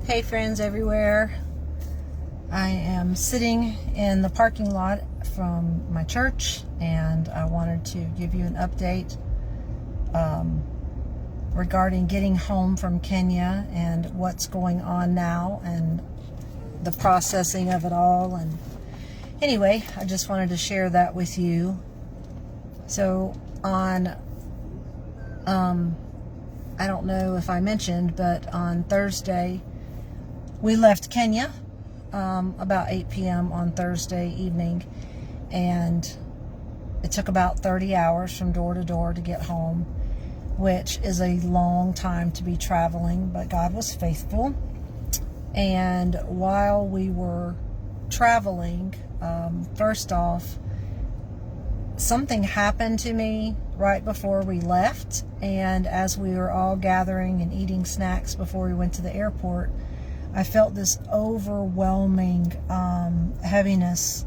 Hey friends everywhere. I am sitting in the parking lot from my church, and I wanted to give you an update regarding getting home from Kenya and what's going on now and the processing of it all. And anyway, I just wanted to share that with you. So on I don't know if I mentioned, but on Thursday we left Kenya about 8 p.m. on Thursday evening, and it took about 30 hours from door to door to get home, which is a long time to be traveling, but God was faithful. And while we were traveling, first off, something happened to me right before we left, and as we were all gathering and eating snacks before we went to the airport, I felt this overwhelming heaviness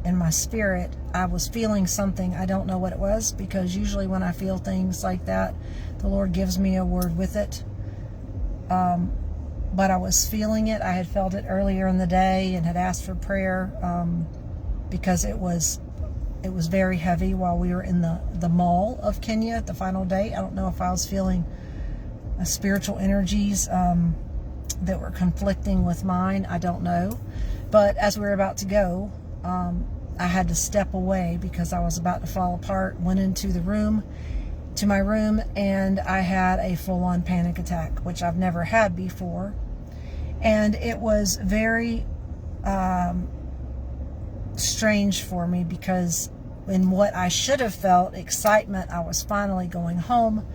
in my spirit. I was feeling something. I don't know what it was, because usually when I feel things like that, the Lord gives me a word with it. But I was feeling it. I had felt it earlier in the day and had asked for prayer because it was very heavy while we were in the mall of Kenya the final day. I don't know if I was feeling spiritual energies that were conflicting with mine. I don't know. But as we were about to go, I had to step away because I was about to fall apart. Went into my room, and I had a full-on panic attack, which I've never had before. And it was very strange for me, because in what I should have felt excitement, I was finally going home.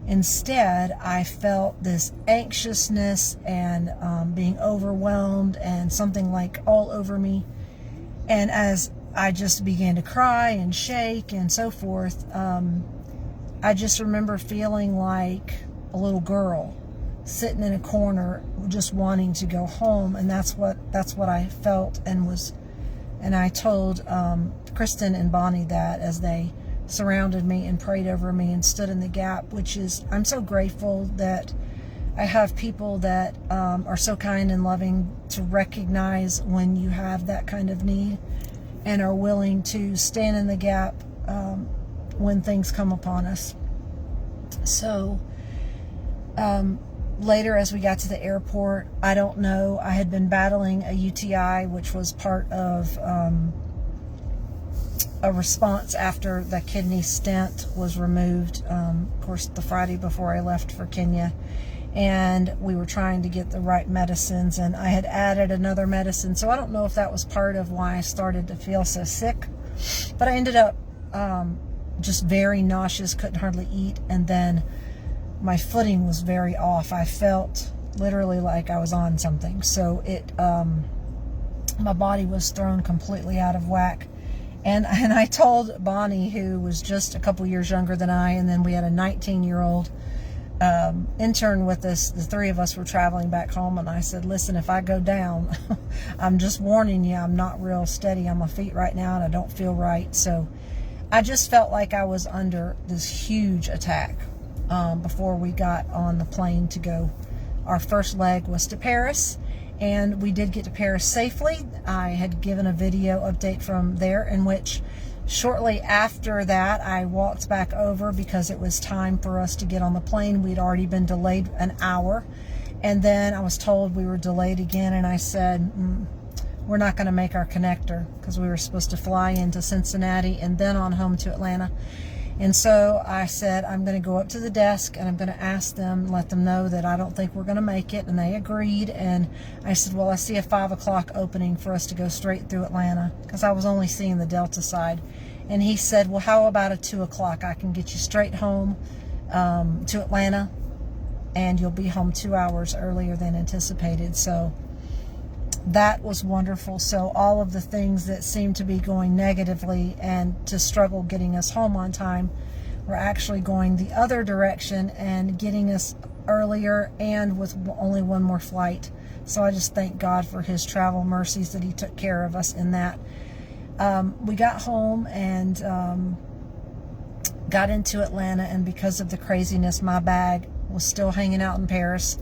Instead, I felt this anxiousness and being overwhelmed and something like all over me. And as I just began to cry and shake and so forth, I just remember feeling like a little girl sitting in a corner just wanting to go home. And that's what I felt and I told Kristen and Bonnie that as they surrounded me and prayed over me and stood in the gap, which is, I'm so grateful that I have people that are so kind and loving to recognize when you have that kind of need and are willing to stand in the gap when things come upon us. So later, as we got to the airport, I don't know, I had been battling a UTI, which was part of a response after the kidney stent was removed, of course, the Friday before I left for Kenya. And we were trying to get the right medicines, and I had added another medicine. So I don't know if that was part of why I started to feel so sick. But I ended up just very nauseous, couldn't hardly eat, and then my footing was very off. I felt literally like I was on something. So my body was thrown completely out of whack. And I told Bonnie, who was just a couple years younger than I, and then we had a 19-year-old intern with us. The three of us were traveling back home, and I said, listen, if I go down, I'm just warning you, I'm not real steady on my feet right now, and I don't feel right. So I just felt like I was under this huge attack before we got on the plane to go. Our first leg was to Paris, and we did get to Paris safely. I had given a video update from there, in which shortly after that I walked back over because it was time for us to get on the plane. We'd already been delayed an hour, and then I was told we were delayed again, and I said, we're not going to make our connector, because we were supposed to fly into Cincinnati and then on home to Atlanta. And so I said, I'm going to go up to the desk and I'm going to ask them, let them know that I don't think we're going to make it. And they agreed. And I said, well, I see a 5 o'clock opening for us to go straight through Atlanta, because I was only seeing the Delta side. And he said, well, how about a 2 o'clock? I can get you straight home to Atlanta, and you'll be home 2 hours earlier than anticipated. So that was wonderful. So all of the things that seemed to be going negatively and to struggle getting us home on time were actually going the other direction and getting us earlier and with only one more flight. So I just thank God for his travel mercies that he took care of us in that. We got home and got into Atlanta, and because of the craziness, my bag was still hanging out in Paris.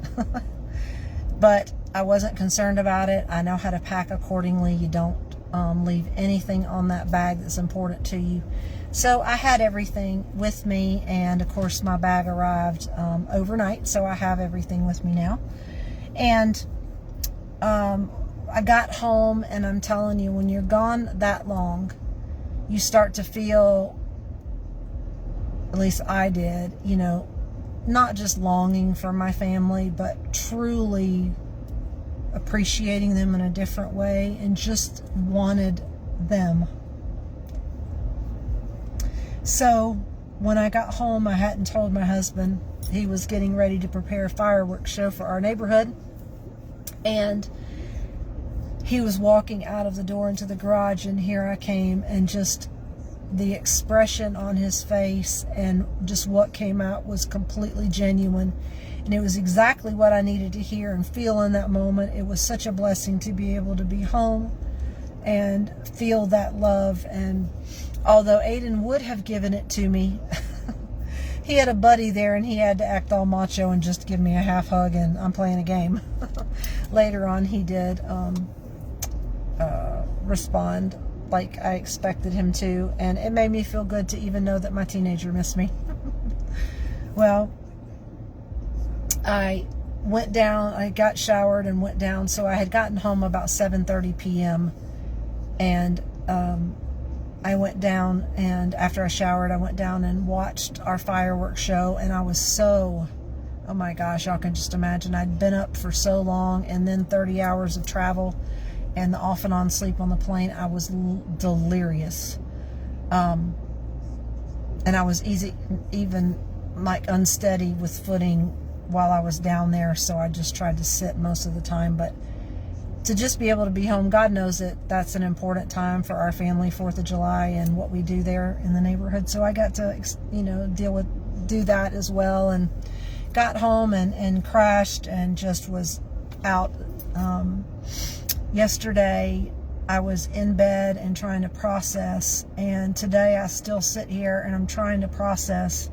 But I wasn't concerned about it. I know how to pack accordingly. You don't leave anything on that bag that's important to you. So I had everything with me, and of course my bag arrived overnight, so I have everything with me now. And I got home, and I'm telling you, when you're gone that long, you start to feel, at least I did, you know, not just longing for my family, but truly appreciating them in a different way, and just wanted them. So when I got home, I hadn't told my husband. He was getting ready to prepare a fireworks show for our neighborhood, and he was walking out of the door into the garage, and here I came, and just the expression on his face and just what came out was completely genuine. And it was exactly what I needed to hear and feel in that moment. It was such a blessing to be able to be home and feel that love. And although Aiden would have given it to me, he had a buddy there, and he had to act all macho and just give me a half hug, and I'm playing a game. Later on, he did respond like I expected him to, and it made me feel good to even know that my teenager missed me. Well, I went down, I got showered and went down, so I had gotten home about 7:30 p.m. and I went down, and after I showered, I went down and watched our fireworks show, and I was so, oh my gosh, y'all can just imagine. I'd been up for so long, and then 30 hours of travel, and the off and on sleep on the plane. I was delirious. And I was even like unsteady with footing while I was down there, so I just tried to sit most of the time. But to just be able to be home, God knows that that's an important time for our family, 4th of July, and what we do there in the neighborhood. So I got to, you know, do that as well, and got home and crashed and just was out. Yesterday, I was in bed and trying to process, and today I still sit here and I'm trying to process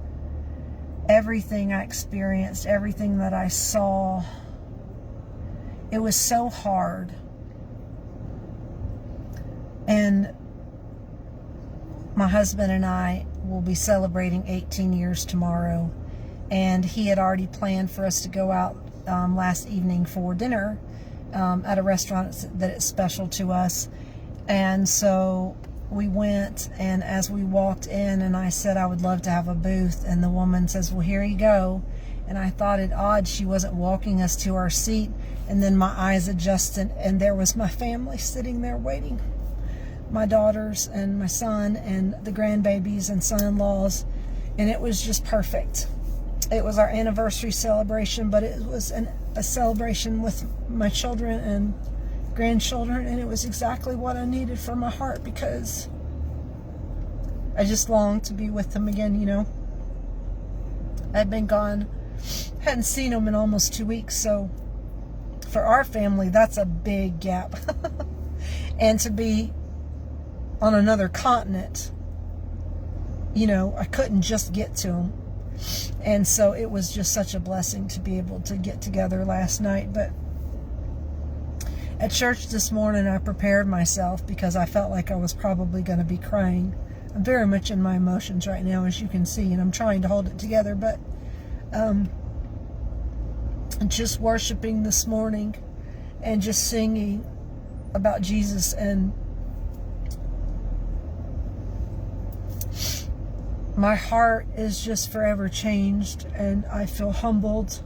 everything I experienced, everything that I saw. It was so hard. And my husband and I will be celebrating 18 years tomorrow, and he had already planned for us to go out last evening for dinner at a restaurant that is special to us. And so we went, and as we walked in, and I said I would love to have a booth, and the woman says, well, here you go. And I thought it odd she wasn't walking us to our seat, and then my eyes adjusted, and there was my family sitting there waiting. My daughters and my son and the grandbabies and son-in-laws, and it was just perfect. It was our anniversary celebration, but it was a celebration with my children and grandchildren, and it was exactly what I needed for my heart, because I just longed to be with them again, you know. I'd been gone, hadn't seen them in almost 2 weeks, so for our family, that's a big gap. And to be on another continent, you know, I couldn't just get to them. And so it was just such a blessing to be able to get together last night. But at church this morning, I prepared myself because I felt like I was probably going to be crying. I'm very much in my emotions right now, as you can see, and I'm trying to hold it together. But just worshiping this morning and just singing about Jesus, and my heart is just forever changed, and I feel humbled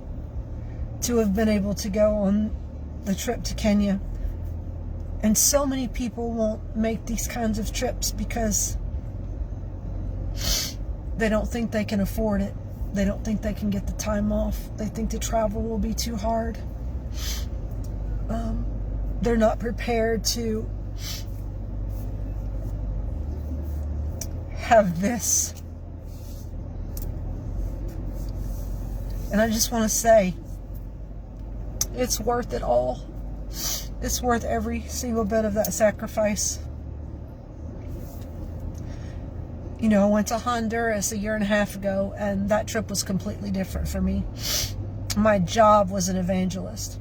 to have been able to go on the trip to Kenya. And so many people won't make these kinds of trips because they don't think they can afford it. They don't think they can get the time off. They think the travel will be too hard. They're not prepared to have this. And I just want to say, it's worth it all. It's worth every single bit of that sacrifice. You know, I went to Honduras a year and a half ago, and that trip was completely different for me. My job was an evangelist.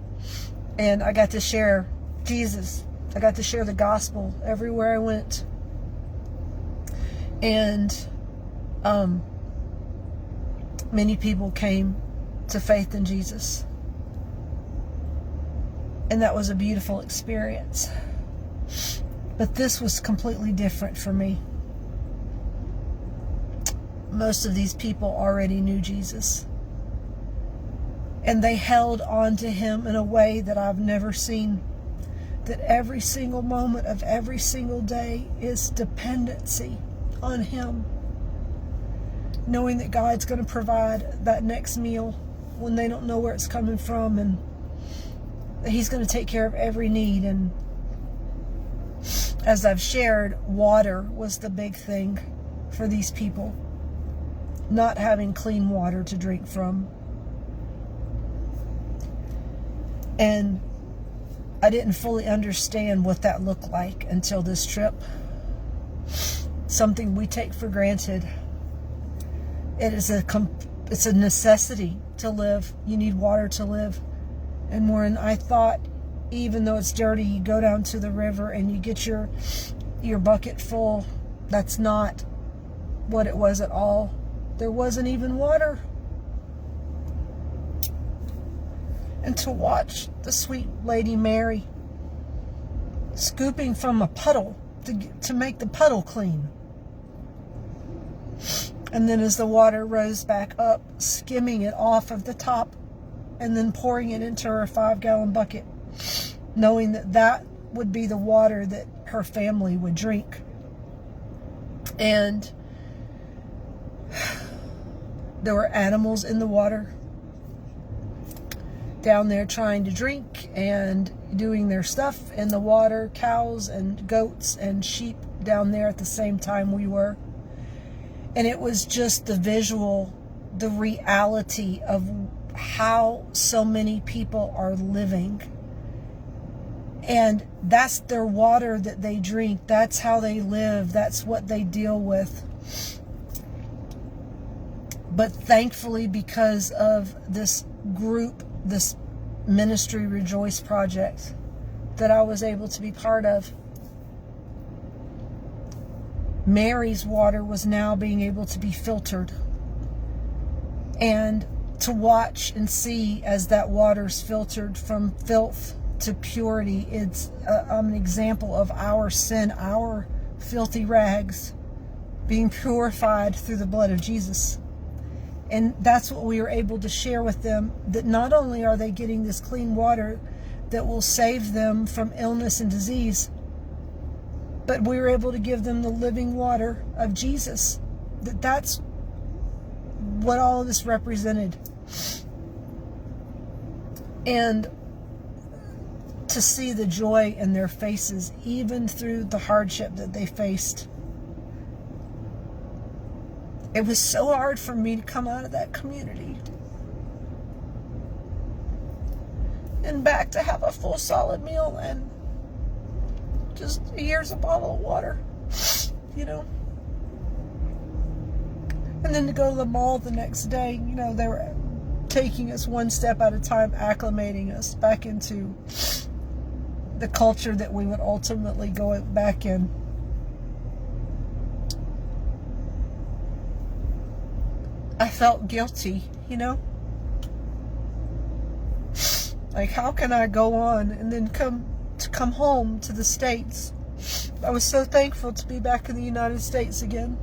And I got to share Jesus. I got to share the gospel everywhere I went. And many people came to faith in Jesus. And that was a beautiful experience. But this was completely different for me. Most of these people already knew Jesus. And they held on to him in a way that I've never seen. That every single moment of every single day is dependency on him. Knowing that God's going to provide that next meal when they don't know where it's coming from, and that he's going to take care of every need. And as I've shared, water was the big thing for these people. Not having clean water to drink from. And I didn't fully understand what that looked like until this trip. Something we take for granted. It's a necessity to live. You need water to live. And when I thought, even though it's dirty, you go down to the river and you get your bucket full. That's not what it was at all. There wasn't even water. And to watch the sweet Lady Mary scooping from a puddle to make the puddle clean. And then as the water rose back up, skimming it off of the top and then pouring it into her 5-gallon bucket, knowing that that would be the water that her family would drink. And there were animals in the water down there trying to drink and doing their stuff in the water. Cows and goats and sheep down there at the same time we were. And it was just the visual, the reality of how so many people are living. And that's their water that they drink. That's how they live. That's what they deal with. But thankfully, because of this group, this Ministry Rejoice project that I was able to be part of, Mary's water was now being able to be filtered. And to watch and see as that water's filtered from filth to purity, it's an example of our sin, our filthy rags being purified through the blood of Jesus. And that's what we were able to share with them, that not only are they getting this clean water that will save them from illness and disease, but we were able to give them the living water of Jesus. That's what all of this represented. And to see the joy in their faces, even through the hardship that they faced. It was so hard for me to come out of that community and back to have a full solid meal and just here's a bottle of water, you know. And then to go to the mall the next day, you know, they were taking us one step at a time, acclimating us back into the culture that we would ultimately go back in. I felt guilty, you know? Like, how can I go on and then come home to the States? I was so thankful to be back in the United States again.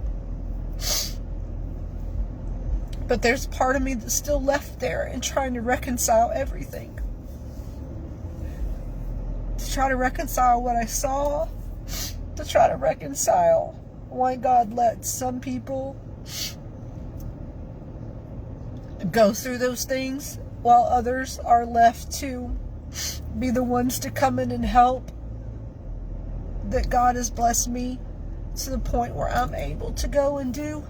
But there's part of me that's still left there and trying to reconcile everything. To try to reconcile what I saw. To try to reconcile why God let some people go through those things while others are left to be the ones to come in and help. That God has blessed me to the point where I'm able to go and do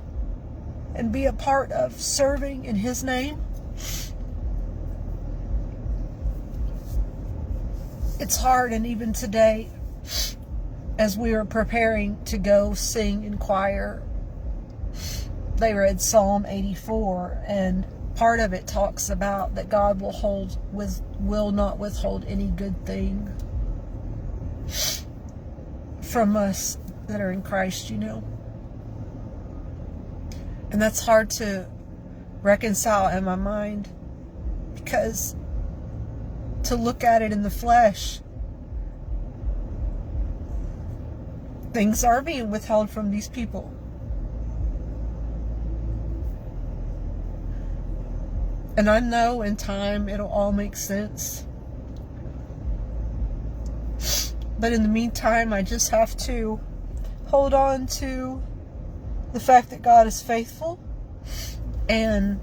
and be a part of serving in His name. It's hard, and even today, as we were preparing to go sing in choir, they read Psalm 84, and part of it talks about that God will not withhold any good thing from us that are in Christ, you know. And that's hard to reconcile in my mind, because to look at it in the flesh, things are being withheld from these people. And I know in time it'll all make sense. But in the meantime, I just have to hold on to the fact that God is faithful, and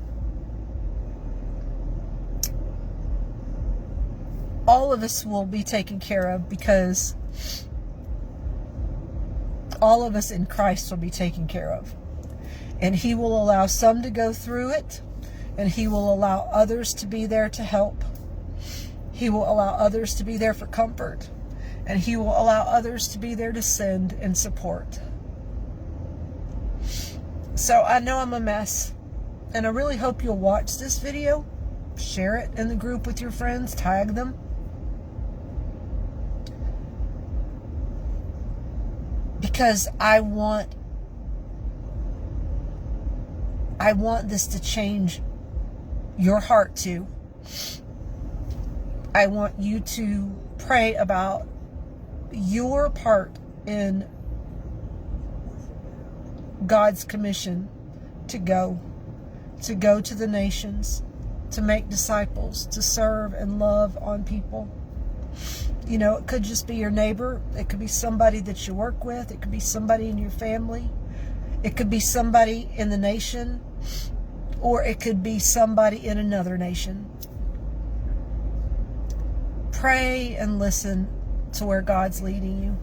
all of us will be taken care of, because all of us in Christ will be taken care of. And He will allow some to go through it, and He will allow others to be there to help. He will allow others to be there for comfort, and He will allow others to be there to send and support. So I know I'm a mess, and I really hope you'll watch this video, share it in the group with your friends, tag them. Because I want this to change your heart too. I want you to pray about your part in God's commission to go to the nations, to make disciples, to serve and love on people. You know, it could just be your neighbor. It could be somebody that you work with. It could be somebody in your family. It could be somebody in the nation, or it could be somebody in another nation. Pray and listen to where God's leading you.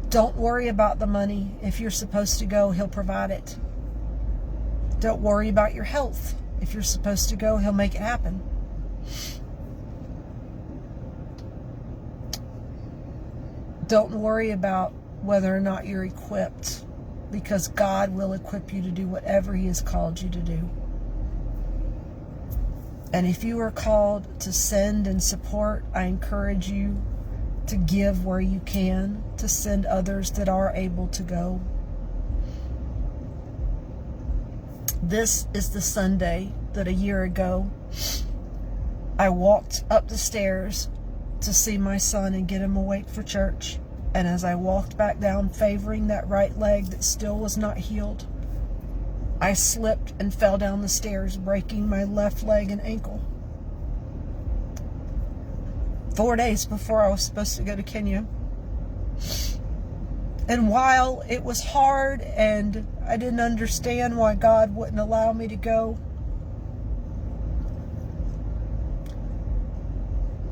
Don't worry about the money. If you're supposed to go, He'll provide it. Don't worry about your health. If you're supposed to go, He'll make it happen. Don't worry about whether or not you're equipped, because God will equip you to do whatever He has called you to do. And if you are called to send and support, I encourage you to give where you can, to send others that are able to go. This is the Sunday that a year ago I walked up the stairs to see my son and get him awake for church. And as I walked back down, favoring that right leg that still was not healed, I slipped and fell down the stairs, breaking my left leg and ankle. 4 days before I was supposed to go to Kenya. And while it was hard and I didn't understand why God wouldn't allow me to go,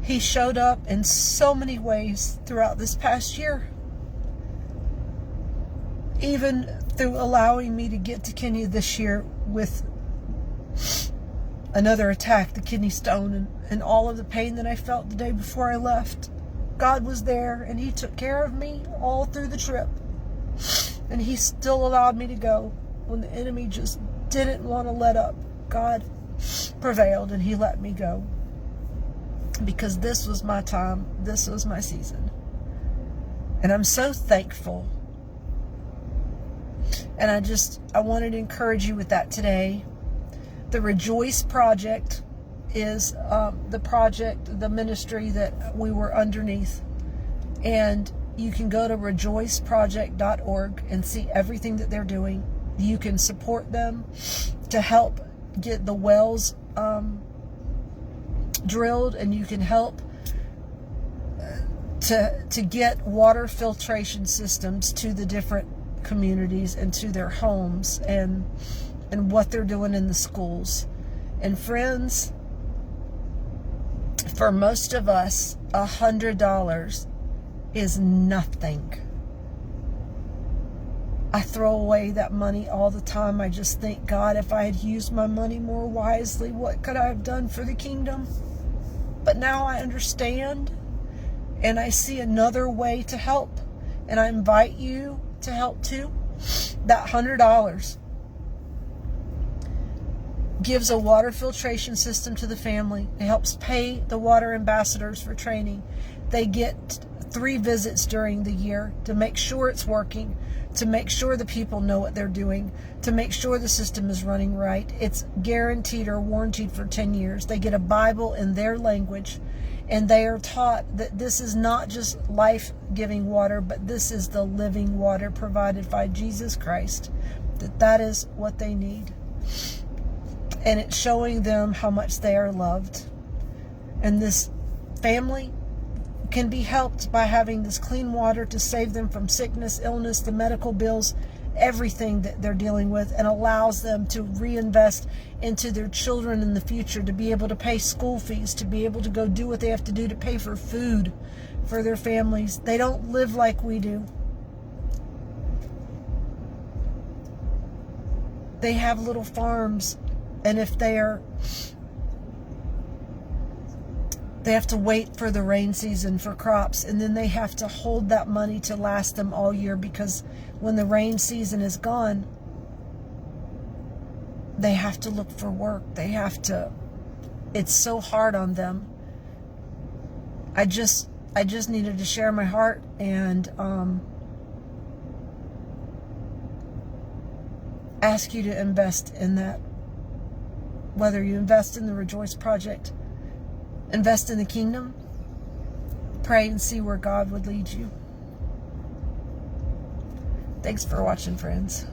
He showed up in so many ways throughout this past year. Even through allowing me to get to Kenya this year with another attack, the kidney stone, and all of the pain that I felt the day before I left. God was there, and He took care of me all through the trip. And He still allowed me to go when the enemy just didn't want to let up. God prevailed, and He let me go. Because this was my time. This was my season. And I'm so thankful. And I wanted to encourage you with that today. The Rejoice Project is the ministry that we were underneath. And you can go to rejoiceproject.org and see everything that they're doing. You can support them to help get the wells drilled, and you can help to get water filtration systems to the different communities and to their homes, and what they're doing in the schools. And friends, for most of us, $100 is nothing. I throw away that money all the time. I just think, God, if I had used my money more wisely, what could I have done for the kingdom? But now I understand, and I see another way to help, and I invite you to help too. That $100, gives a water filtration system to the family. It helps pay the water ambassadors for training. They get 3 visits during the year to make sure it's working, to make sure the people know what they're doing, to make sure the system is running right. It's guaranteed or warranted for 10 years. They get a Bible in their language, and they are taught that this is not just life-giving water, but this is the living water provided by Jesus Christ, that is what they need. And it's showing them how much they are loved. And this family can be helped by having this clean water to save them from sickness, illness, the medical bills, everything that they're dealing with, and allows them to reinvest into their children in the future, to be able to pay school fees, to be able to go do what they have to do to pay for food for their families. They don't live like we do. They have little farms, and if they have to wait for the rain season for crops, and then they have to hold that money to last them all year, because when the rain season is gone, they have to look for work. It's so hard on them. I just needed to share my heart and ask you to invest in that. Whether you invest in the Rejoice Project, invest in the kingdom, pray and see where God would lead you. Thanks for watching, friends.